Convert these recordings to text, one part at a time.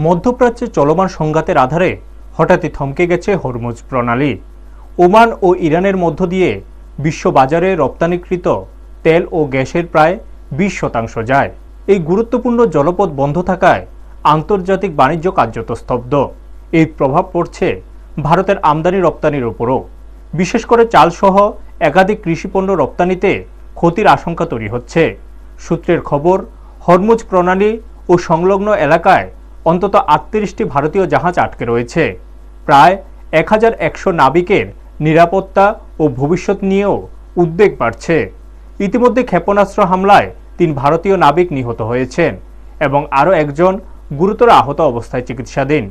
মধ্যপ্রাচ্যে চলমান সংঘাতের আধারে হঠাৎই থমকে গেছে হরমুজ প্রণালী। ওমান ও ইরানের মধ্য দিয়ে বিশ্ববাজারে রপ্তানিকৃত তেল ও গ্যাসের প্রায় 20% যায়। এই গুরুত্বপূর্ণ জলপথ বন্ধ থাকায় আন্তর্জাতিক বাণিজ্য কার্যত স্তব্ধ। এই প্রভাব পড়ছে ভারতের আমদানি রপ্তানির উপরও। বিশেষ করে চালসহ একাধিক কৃষিপণ্য রপ্তানিতে ক্ষতির আশঙ্কা তৈরি হচ্ছে। সূত্রের খবর, হরমুজ প্রণালী ও সংলগ্ন এলাকায় অন্তত 38টি ভারতীয় জাহাজ আটকে রয়েছে। প্রায় 1100 নাবিকের নিরাপত্তা ও ভবিষ্যৎ নিয়েও উদ্বেগ বাড়ছে। ইতিমধ্যে ক্ষেপণাস্ত্র হামলায় 3 ভারতীয় নাবিক নিহত হয়েছেন এবং আরও একজন গুরুতর আহত অবস্থায় চিকিৎসাধীন।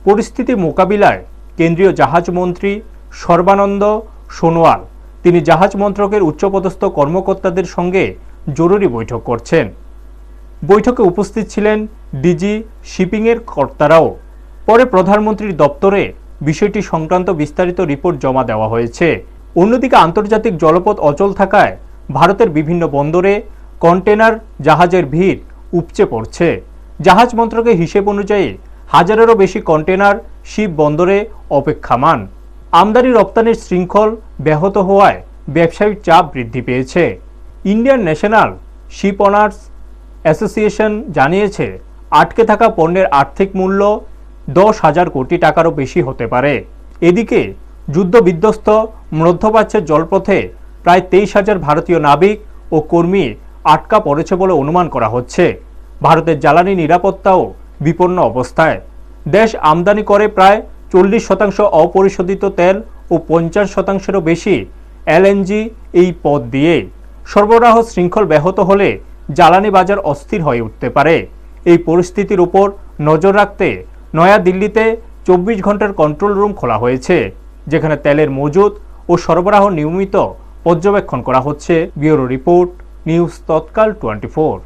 পরিস্থিতি মোকাবিলায় কেন্দ্রীয় জাহাজ মন্ত্রী সর্বানন্দ সোনোয়াল তিনি জাহাজ মন্ত্রকের উচ্চপদস্থ কর্মকর্তাদের সঙ্গে জরুরি বৈঠক করছেন। বৈঠকে উপস্থিত ছিলেন ডিজি শিপিংয়ের কর্তারাও। পরে প্রধানমন্ত্রীর দপ্তরে বিষয়টি সংক্রান্ত বিস্তারিত রিপোর্ট জমা দেওয়া হয়েছে। অন্যদিকে আন্তর্জাতিক জলপথ অচল থাকায় ভারতের বিভিন্ন বন্দরে কন্টেনার জাহাজের ভিড় উপচে পড়ছে। জাহাজ মন্ত্রকের হিসেব অনুযায়ী হাজারেরও বেশি কন্টেনার শিপ বন্দরে অপেক্ষামান। আমদানি রপ্তানির শৃঙ্খল ব্যাহত হওয়ায় ব্যবসায়িক চাপ বৃদ্ধি পেয়েছে। Indian national ship owners association জানিয়েছে, আটকে থাকা পণ্যের আর্থিক মূল্য 10,000 কোটি টাকারও বেশি হতে পারে। এদিকে যুদ্ধবিধ্বস্ত মধ্যপ্রাচ্যের জলপথে প্রায় 23,000 ভারতীয় নাবিক ও কর্মী আটকা পড়েছে বলে অনুমান করা হচ্ছে। ভারতের জ্বালানি নিরাপত্তাও বিপন্ন অবস্থায়। দেশ আমদানি করে প্রায় 40% অপরিশোধিত তেল ও 50%-এরও বেশি এলএনজি এই পথ দিয়ে। সরবরাহ শৃঙ্খল ব্যাহত হলে জ্বালানি বাজার অস্থির হয়ে উঠতে পারে। এই পরিস্থিতির উপর নজর রাখতে নয়াদিল্লিতে 24 ঘন্টার কন্ট্রোল রুম খোলা হয়েছে, যেখানে তেলের মজুত ও সরবরাহ নিয়মিত পর্যবেক্ষণ করা হচ্ছে। ব্যুরো রিপোর্ট, নিউজ তৎকাল 24।